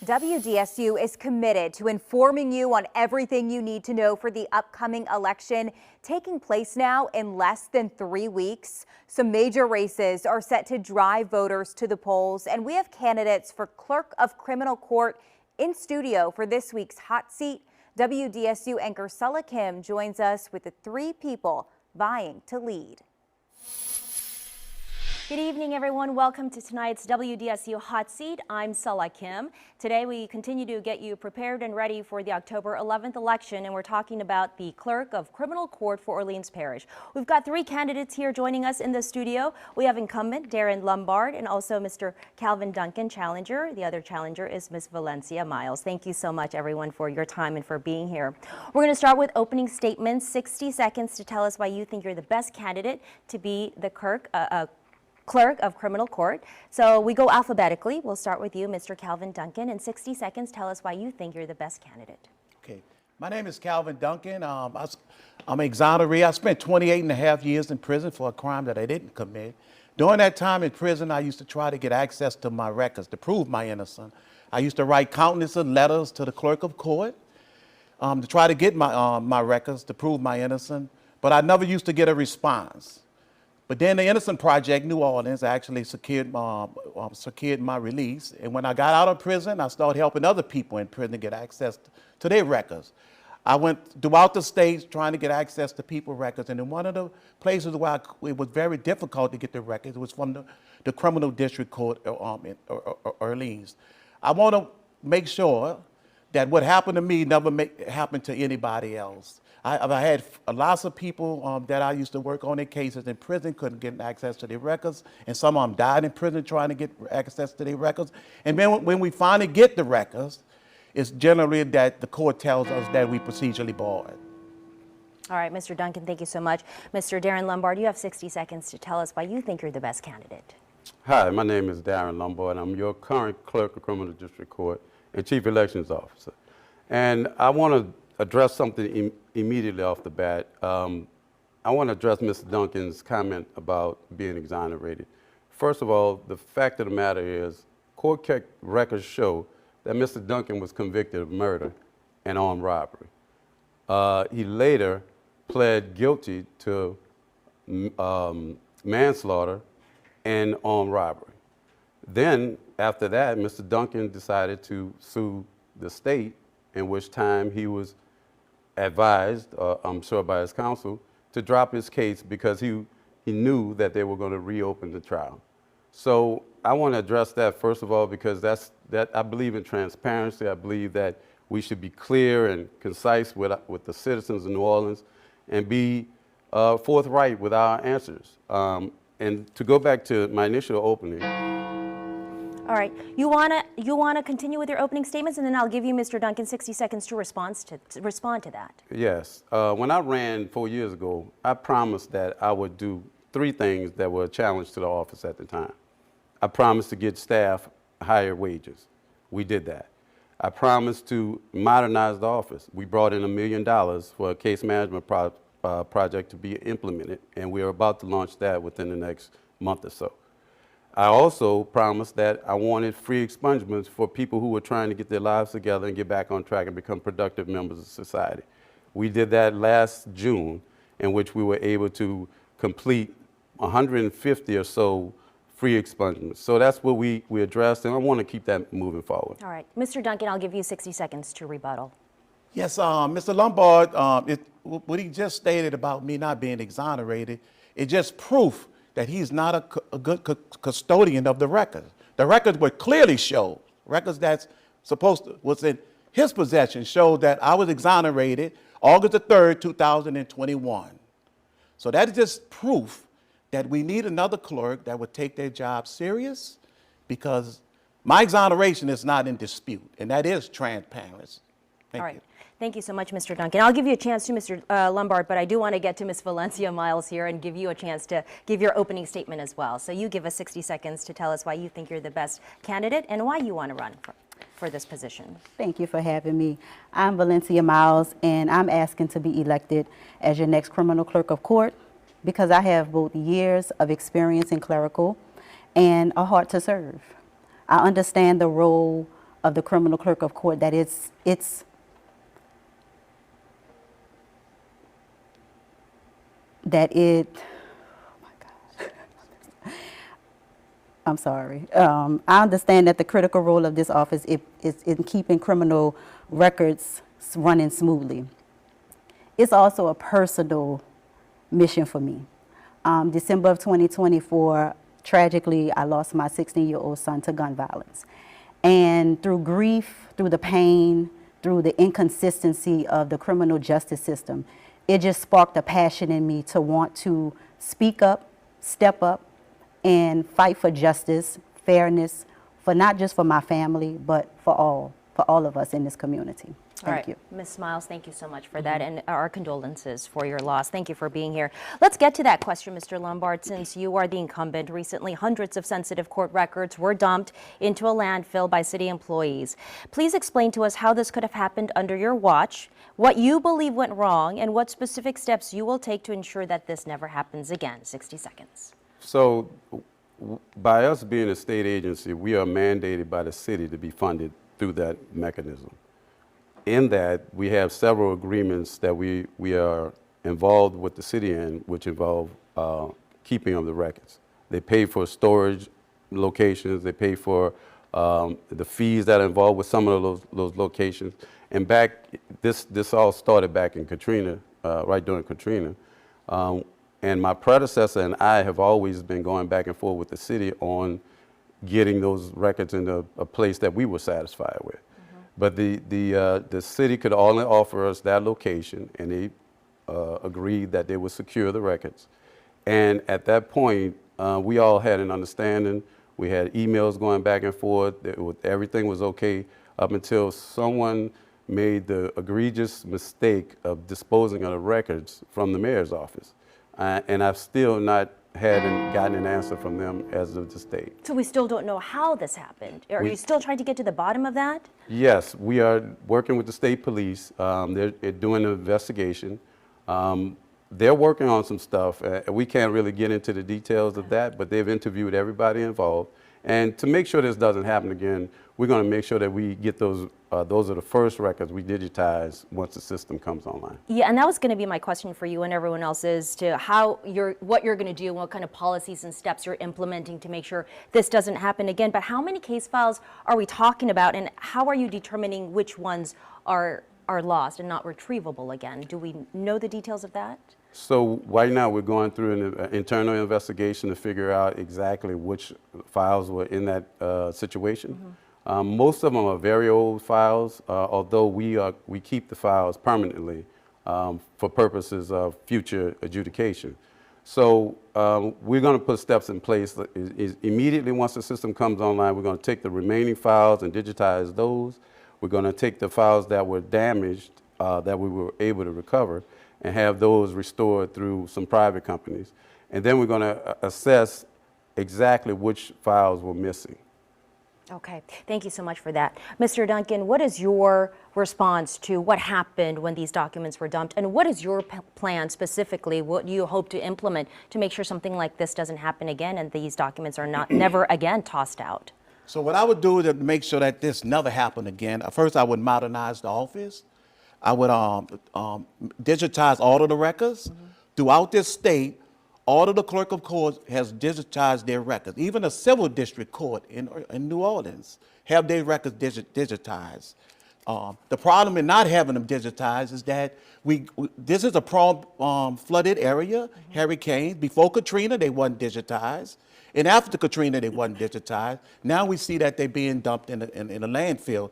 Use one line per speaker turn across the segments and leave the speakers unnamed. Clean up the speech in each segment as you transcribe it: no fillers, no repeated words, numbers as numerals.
WDSU is committed to informing you on everything you need to know for the upcoming election taking place now in less than 3 weeks. Some major races are set to drive voters to the polls, and we have candidates for Clerk of Criminal Court in studio for this week's Hot Seat. WDSU anchor Sulla Kim joins us with the 3 people vying to lead.
Good evening, everyone. Welcome to tonight's WDSU Hot Seat. I'm Sulla Kim. Today, we continue to get you prepared and ready for the October 11th election, and we're talking about the Clerk of Criminal Court for Orleans Parish. We've got 3 candidates here joining us in the studio. We have incumbent Darren Lombard and also Mr. Calvin Duncan, challenger. The other challenger is Ms. Valencia Miles. Thank you so much, everyone, for your time and for being here. We're going to start with opening statements, 60 seconds to tell us why you think you're the best candidate to be the Clerk of Criminal Court. So we go alphabetically. We'll start with you, Mr. Calvin Duncan. In 60 seconds, tell us why you think you're the best candidate.
Okay. My name is Calvin Duncan. I'm exonerated. I spent 28 and a half years in prison for a crime that I didn't commit. During that time in prison, I used to try to get access to my records to prove my innocence. I used to write countless of letters to the clerk of court to try to get my records to prove my innocence, but I never used to get a response. But then the Innocent Project New Orleans actually secured my release. And when I got out of prison, I started helping other people in prison to get access to their records. I went throughout the states trying to get access to people's records. And in one of the places where it was very difficult to get the records, it was from the Criminal District Court in Orleans. I want to make sure that what happened to me never happen to anybody else. I had lots of people that I used to work on their cases in prison couldn't get access to their records, and some of them died in prison trying to get access to their records. And then when we finally get the records, it's generally that the court tells us that we procedurally barred.
All right, Mr. Duncan, thank you so much. Mr. Darren Lombard, you have 60 seconds to tell us why you think you're the best candidate.
Hi, my name is Darren Lombard. I'm your current Clerk of Criminal District Court and Chief Elections Officer. And I want to address something immediately off the bat. I want to address Mr. Duncan's comment about being exonerated. First of all, the fact of the matter is, court records show that Mr. Duncan was convicted of murder and armed robbery. He later pled guilty to manslaughter and armed robbery. Then, after that, Mr. Duncan decided to sue the state, in which time he was advised, I'm sure by his counsel, to drop his case because he knew that they were going to reopen the trial. So I want to address that first of all because I believe in transparency. I believe that we should be clear and concise with the citizens of New Orleans and be forthright with our answers. And to go back to my initial opening.
All right, you wanna continue with your opening statements, and then I'll give you, Mr. Duncan, 60 seconds to respond to that.
Yes, when I ran 4 years ago, I promised that I would do 3 things that were a challenge to the office at the time. I promised to get staff higher wages. We did that. I promised to modernize the office. We brought in $1 million for a case management project to be implemented, and we're about to launch that within the next month or so. I also promised that I wanted free expungements for people who were trying to get their lives together and get back on track and become productive members of society. We did that last June, in which we were able to complete 150 or so free expungements. So that's what we addressed, and I want to keep that moving forward.
All right. Mr. Duncan, I'll give you 60 seconds to rebuttal.
Yes, Mr. Lombard, what he just stated about me not being exonerated, it's just proof that he's not a good custodian of the records. The records would clearly show, records that's was in his possession showed that I was exonerated August the 3rd, 2021. So that is just proof that we need another clerk that would take their job serious, because my exoneration is not in dispute, and that is transparency. Thank you.
Thank you so much, Mr. Duncan. I'll give you a chance to Mr. Lombard, but I do want to get to Ms. Valencia Miles here and give you a chance to give your opening statement as well. So you give us 60 seconds to tell us why you think you're the best candidate and why you want to run for this position.
Thank you for having me. I'm Valencia Miles, and I'm asking to be elected as your next criminal clerk of court because I have both years of experience in clerical and a heart to serve. I understand the role of the criminal clerk of court, that I'm sorry. I understand that the critical role of this office is in keeping criminal records running smoothly. It's also a personal mission for me. December of 2024, tragically, I lost my 16-year-old son to gun violence. And through grief, through the pain, through the inconsistency of the criminal justice system, it just sparked a passion in me to want to speak up, step up, and fight for justice, fairness, for not just for my family, but for all of us in this community. Thank you.
Ms. Smiles, thank you so much for that, and our condolences for your loss. Thank you for being here. Let's get to that question, Mr. Lombard. Since you are the incumbent, recently hundreds of sensitive court records were dumped into a landfill by city employees. Please explain to us how this could have happened under your watch, what you believe went wrong, and what specific steps you will take to ensure that this never happens again. 60 seconds.
So by us being a state agency, we are mandated by the city to be funded through that mechanism. In that, we have several agreements that we are involved with the city in, which involve keeping of the records. They pay for storage locations, they pay for the fees that are involved with some of those locations. And this all started back in Katrina, right during Katrina. And my predecessor and I have always been going back and forth with the city on getting those records into a place that we were satisfied with. But the city could only offer us that location, and they agreed that they would secure the records. And at that point, we all had an understanding. We had emails going back and forth. Everything was okay up until someone made the egregious mistake of disposing of the records from the mayor's office. And I've still not gotten an answer from them as of this date.
So we still don't know how this happened. Are you still trying to get to the bottom of that?
Yes, we are working with the state police. They're doing an investigation. They're working on some stuff. We can't really get into the details of that, but they've interviewed everybody involved. And to make sure this doesn't happen again, we're going to make sure that we get those are the first records we digitize once the system comes online.
Yeah, and that was going to be my question for you and everyone else, is to what you're going to do and what kind of policies and steps you're implementing to make sure this doesn't happen again. But how many case files are we talking about, and how are you determining which ones are lost and not retrievable again? Do we know the details of that?
So right now we're going through an internal investigation to figure out exactly which files were in that situation. Most of them are very old files, although we keep the files permanently for purposes of future adjudication. So we're going to put steps in place. Immediately once the system comes online, we're going to take the remaining files and digitize those. We're going to take the files that were damaged that we were able to recover and have those restored through some private companies. And then we're going to assess exactly which files were missing.
Okay, thank you so much for that. Mr. Duncan, what is your response to what happened when these documents were dumped, and what is your plan specifically? What do you hope to implement to make sure something like this doesn't happen again and these documents are never again tossed out?
So what I would do to make sure that this never happened again, first I would modernize the office. I would digitize all of the records. Throughout this state, all of the clerk of court has digitized their records. Even a civil district court in New Orleans have their records digitized. The problem in not having them digitized is that this is a flooded area, hurricanes. Before Katrina, they wasn't digitized. And after Katrina, they wasn't digitized. Now we see that they're being dumped in a landfill.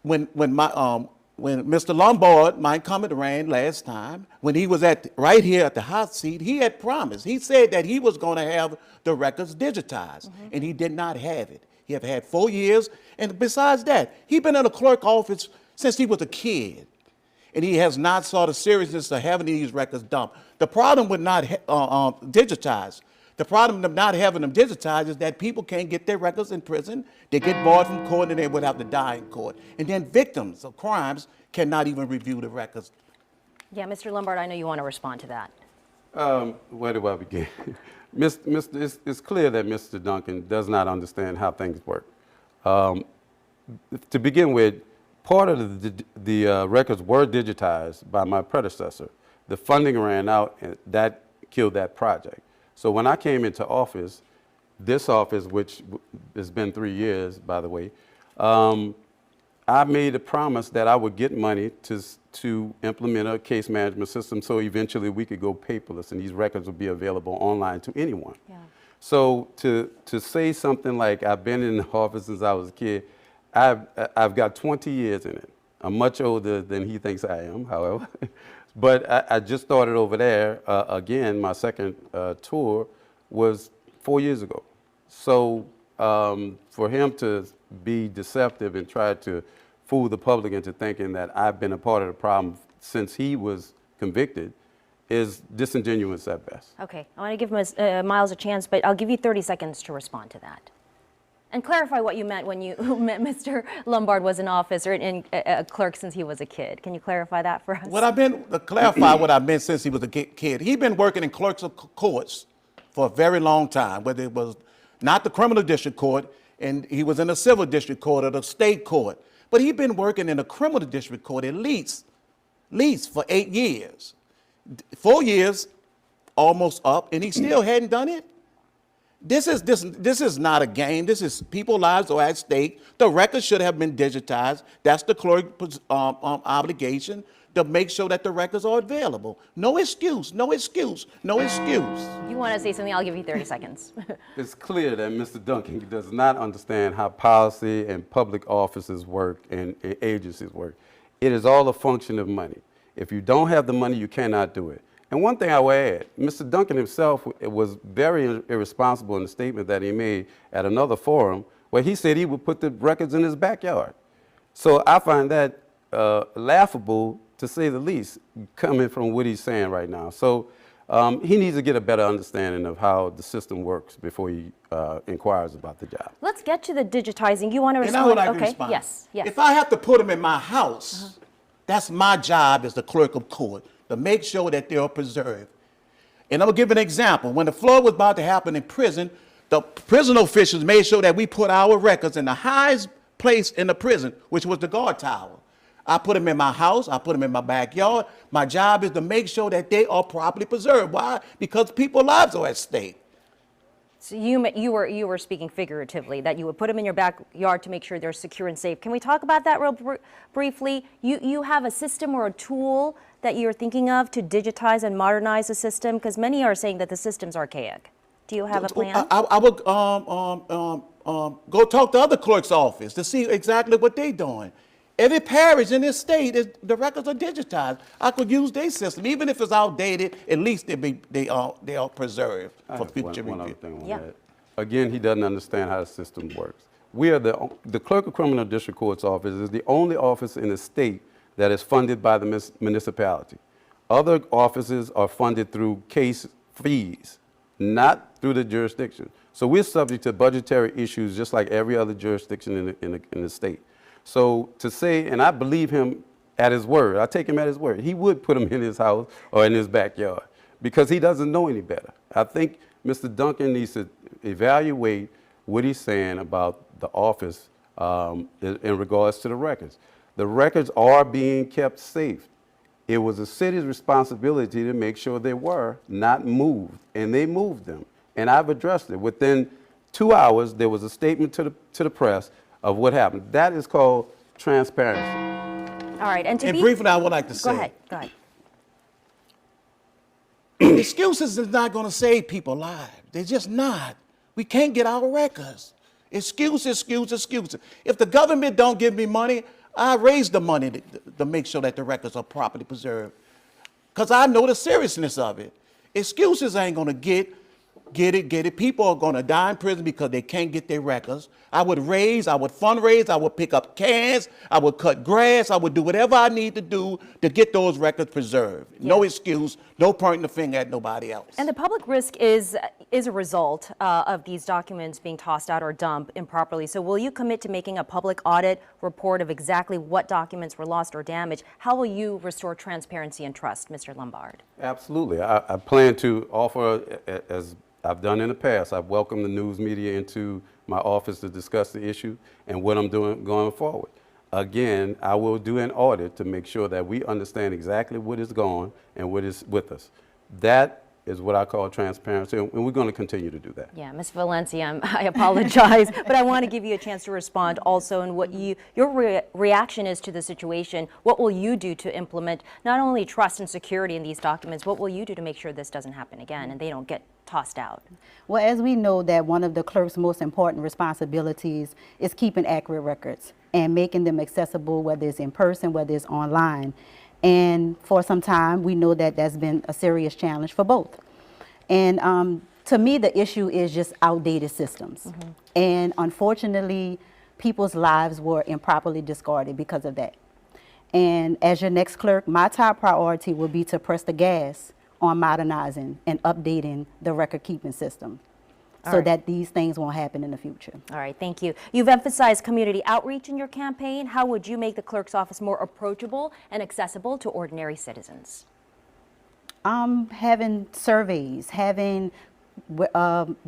When Mr. Lombard, my incumbent, ran last time, when he was right here at the hot seat, he had promised. He said that he was going to have the records digitized, and he did not have it. He have had 4 years, and besides that, he's been in a clerk office since he was a kid, and he has not saw the seriousness of having these records dumped. The problem with not digitized, the problem of not having them digitized is that people can't get their records in prison. They get barred from court and they would have to die in court. And then victims of crimes cannot even review the records.
Yeah, Mr. Lombard, I know you want to respond to that.
Where do I begin? It's clear that Mr. Duncan does not understand how things work. To begin with, part of the records were digitized by my predecessor. The funding ran out, and that killed that project. So when I came into office, this office, which has been 3 years, by the way, I made a promise that I would get money to implement a case management system so eventually we could go paperless and these records would be available online to anyone.
Yeah.
So to say something like I've been in the office since I was a kid, I've got 20 years in it. I'm much older than he thinks I am, however. But I just started over there, again, my second tour was 4 years ago. So for him to be deceptive and try to fool the public into thinking that I've been a part of the problem since he was convicted is disingenuous at best.
Okay, I want to give Miles a chance, but I'll give you 30 seconds to respond to that. And clarify what you meant when you meant Mr. Lombard was in office or a clerk since he was a kid. Can you clarify that for us?
Clarify what I meant since he was a kid. He'd been working in clerks of courts for a very long time, whether it was not the criminal district court, and he was in the civil district court or the state court. But he'd been working in the criminal district court at least for 8 years. 4 years almost up, and he still hadn't done it. This is not a game. This is people's lives are at stake. The records should have been digitized. That's the clerk's obligation, to make sure that the records are available. No excuse, no excuse, no excuse.
You want to say something? I'll give you 30 seconds.
It's clear that Mr. Duncan does not understand how policy and public offices work and agencies work. It is all a function of money. If you don't have the money, you cannot do it. And one thing I will add, Mr. Duncan himself was very irresponsible in the statement that he made at another forum where he said he would put the records in his backyard. So I find that laughable, to say the least, coming from what he's saying right now. So he needs to get a better understanding of how the system works before he inquires about the job.
Let's get to the digitizing. You want to respond?
And I would like
okay.
to respond.
Yes. Yes.
If I have to put them in my house, that's my job as the clerk of court, to make sure that they are preserved. And I'm going to give an example. When the flood was about to happen in prison, the prison officials made sure that we put our records in the highest place in the prison, which was the guard tower. I put them in my house. I put them in my backyard. My job is to make sure that they are properly preserved. Why? Because people's lives are at stake.
So you were speaking figuratively, that you would put them in your backyard to make sure they're secure and safe. Can we talk about that real briefly? You have a system or a tool that you're thinking of to digitize and modernize the system? Because many are saying that the system's archaic. Do you have a plan?
I would go talk to other clerks' office to see exactly what they're doing. Every parish in this state, the records are digitized. I could use their system. Even if it's outdated, at least they are preserved for future
one other
review.
thing on
Yeah.
that. Again, he doesn't understand how the system works. We are the Clerk of Criminal District Court's office is the only office in the state that is funded by the municipality. Other offices are funded through case fees, not through the jurisdiction. So we're subject to budgetary issues just like every other jurisdiction in the state. So to say, and I believe him at his word, I take him at his word, he would put them in his house or in his backyard because he doesn't know any better. I think Mr. Duncan needs to evaluate what he's saying about the office in regards to the records. The records are being kept safe. It was the city's responsibility to make sure they were not moved, and they moved them. And I've addressed it. Within 2 hours, there was a statement to the press of what happened. That is called transparency.
All right. And
Briefly, I would like to say.
Go ahead. Go ahead.
Excuses is not going to save people's lives. They're just not. We can't get our records. Excuses. If the government don't give me money, I raise the money to make sure that the records are properly preserved. Because I know the seriousness of it. Excuses ain't going to get it. People are going to die in prison because they can't get their records. I would fundraise, I would pick up cans, I would cut grass, I would do whatever I need to do to get those records preserved. Yeah. No excuse, no pointing the finger at nobody else.
And the public risk is a result of these documents being tossed out or dumped improperly. So will you commit to making a public audit report of exactly what documents were lost or damaged? How will you restore transparency and trust, Mr. Lombard?
Absolutely. I plan to offer, as I've done in the past. I've welcomed the news media into my office to discuss the issue and what I'm doing going forward. Again, I will do an audit to make sure that we understand exactly what is going and what is with us. That is what I call transparency, and we're going to continue to do that.
Yeah, Ms. Valencia, I apologize, but I want to give you a chance to respond also on what your reaction is to the situation. What will you do to implement not only trust and security in these documents, what will you do to make sure this doesn't happen again and they don't get tossed out?
Well, as we know that one of the clerk's most important responsibilities is keeping accurate records and making them accessible, whether it's in person, whether it's online. And for some time, we know that that's been a serious challenge for both. And to me, the issue is just outdated systems. And unfortunately, people's lives were improperly discarded because of that. And as your next clerk, my top priority will be to press the gas on modernizing and updating the record-keeping system so that these things won't happen in the future.
All right, thank you. You've emphasized community outreach in your campaign. How would you make the clerk's office more approachable and accessible to ordinary citizens?
Having surveys, having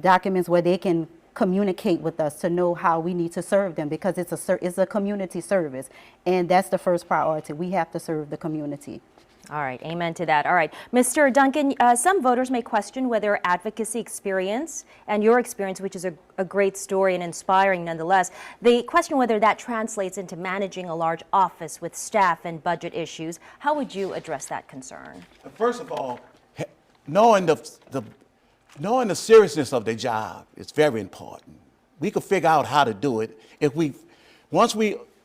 documents where they can communicate with us to know how we need to serve them, because it's a community service, and that's the first priority. We have to serve the community.
All right, amen to that. All right, Mr. Duncan, some voters may question whether advocacy experience and your experience, which is a great story and inspiring nonetheless, they question whether that translates into managing a large office with staff and budget issues. How would you address that concern?
First of all, knowing the seriousness of their job is very important. We could figure out how to do it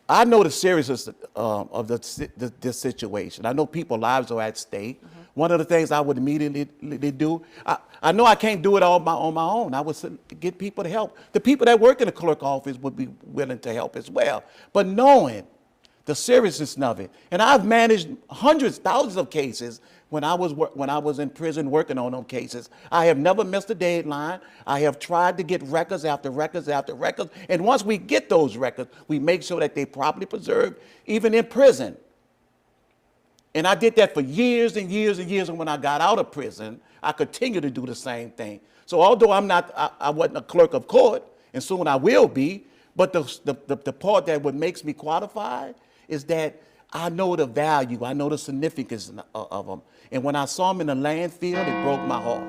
I know the seriousness of this situation. I know people's lives are at stake. One of the things I would immediately do, I know I can't do it all on my own. I would get people to help. The people that work in the clerk office would be willing to help as well. But knowing the seriousness of it, and I've managed hundreds, thousands of cases when I was in prison working on those cases. I have never missed a deadline. I have tried to get records after records after records. And once we get those records, we make sure that they're properly preserved, even in prison. And I did that for years and years and years. And when I got out of prison, I continue to do the same thing. So although I wasn't a clerk of court, and soon I will be, but the part that what makes me qualified is that I know the value, I know the significance of them. And when I saw them in the landfill, it broke my heart.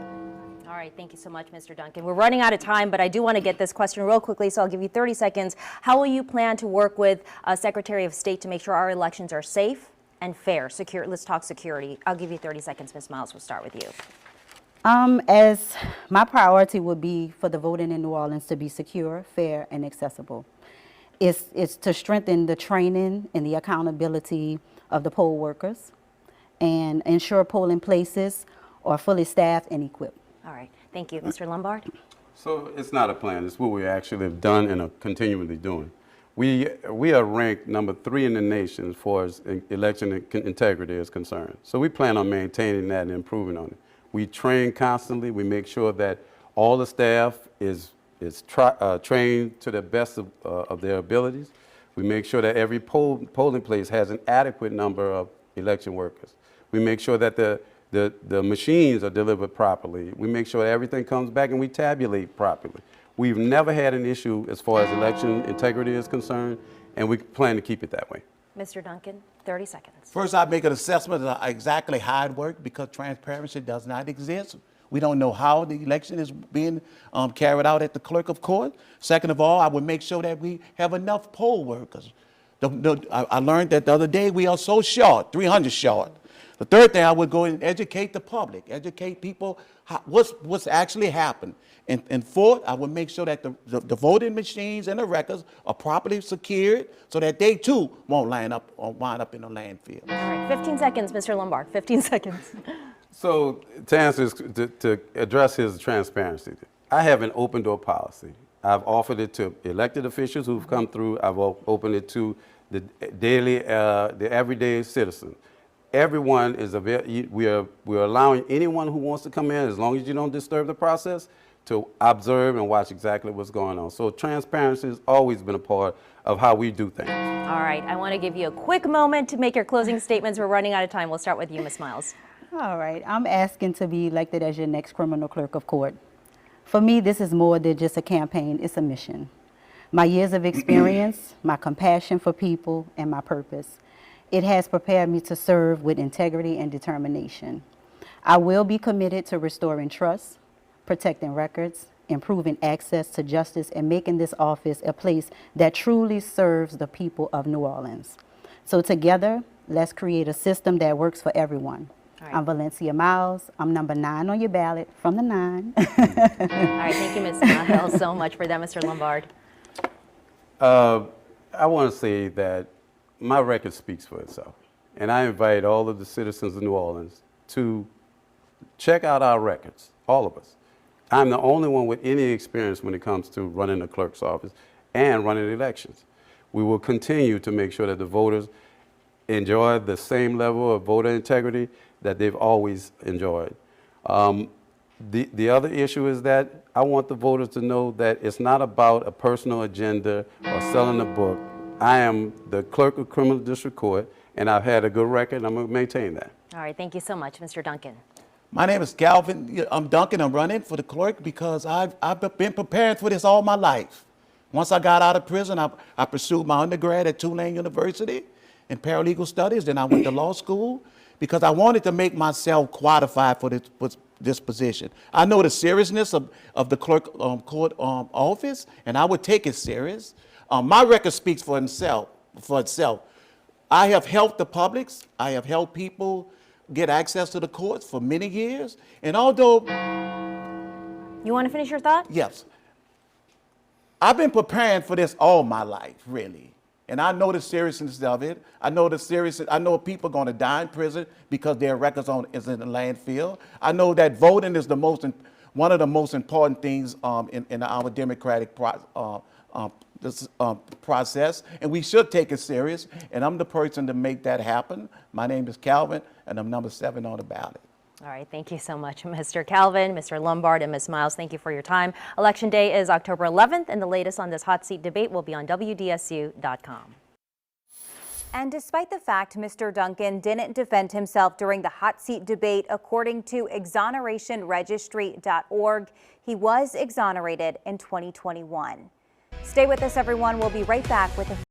All right, thank you so much, Mr. Duncan. We're running out of time, but I do want to get this question real quickly, so I'll give you 30 seconds. How will you plan to work with Secretary of State to make sure our elections are safe and fair? Secure. Let's talk security. I'll give you 30 seconds, Ms. Miles. We'll start with you.
As my priority would be for the voting in New Orleans to be secure, fair, and accessible. It's to strengthen the training and the accountability of the poll workers and ensure polling places are fully staffed and equipped.
All right, thank you. Mr. Lombard?
So it's not a plan. It's what we actually have done and are continually doing. We are ranked number 3 in the nation as far as election integrity is concerned. So we plan on maintaining that and improving on it. We train constantly. We make sure that all the staff is trained to the best of their abilities. We make sure that every polling place has an adequate number of election workers. We make sure that the machines are delivered properly. We make sure everything comes back and we tabulate properly. We've never had an issue as far as election integrity is concerned, and we plan to keep it that way.
Mr. Duncan, 30 seconds.
First, I make an assessment of exactly how it worked, because transparency does not exist. We don't know how the election is being carried out at the clerk of court. Second of all, I would make sure that we have enough poll workers. I learned that the other day we are so short, 300 short. The third thing, I would go and educate the public, educate people what's actually happened. And fourth, I would make sure that the voting machines and the records are properly secured so that they too won't wind up in a landfill.
All right, 15 seconds, Mr. Lombard, 15 seconds.
So to answer to address his transparency, I have an open door policy. I've offered it to elected officials who've come through. I've opened it to the the everyday citizen. Everyone is we're allowing anyone who wants to come in, as long as you don't disturb the process, to observe and watch exactly what's going on. So transparency has always been a part of how we do things.
All right, I want to give you a quick moment to make your closing statements. We're running out of time. We'll start with you, Ms. Miles.
All right, I'm asking to be elected as your next criminal clerk of court. For me, this is more than just a campaign, it's a mission. My years of experience, my compassion for people, and my purpose. It has prepared me to serve with integrity and determination. I will be committed to restoring trust, protecting records, improving access to justice, and making this office a place that truly serves the people of New Orleans. So together, let's create a system that works for everyone.
right.
I'm Valencia Miles. I'm number 9 on your ballot, from the 9.
All right, thank you, Ms. Miles, so much for that, Mr. Lombard.
I want to say that my record speaks for itself. And I invite all of the citizens of New Orleans to check out our records, all of us. I'm the only one with any experience when it comes to running the clerk's office and running elections. We will continue to make sure that the voters enjoy the same level of voter integrity that they've always enjoyed. The other issue is that I want the voters to know that it's not about a personal agenda or selling a book. I am the clerk of criminal district court, and I've had a good record, and I'm going to maintain that.
All right, thank you so much, Mr. Duncan.
My name is Calvin. I'm Duncan. I'm running for the clerk because I've been preparing for this all my life. Once I got out of prison, I pursued my undergrad at Tulane University in paralegal studies. Then I went to law school because I wanted to make myself qualified for this position. I know the seriousness of the clerk court office, and I would take it serious. My record speaks for itself. I have helped the public. I have helped people get access to the courts for many years. And although,
You want to finish your thought?
yes, I've been preparing for this all my life, really. And I know the seriousness of it. I know people are going to die in prison because their records is in the landfill. I know that voting is one of the most important things in our democratic process, and we should take it serious, and I'm the person to make that happen. My name is Calvin, and I'm number 7 on the ballot.
All right, thank you so much, Mr. Calvin, Mr. Lombard, and Ms. Miles. Thank you for your time. Election day is October 11th, and the latest on this hot seat debate will be on WDSU.com.
And despite the fact Mr. Duncan didn't defend himself during the hot seat debate, according to exonerationregistry.org, he was exonerated in 2021. Stay with us, everyone. We'll be right back with a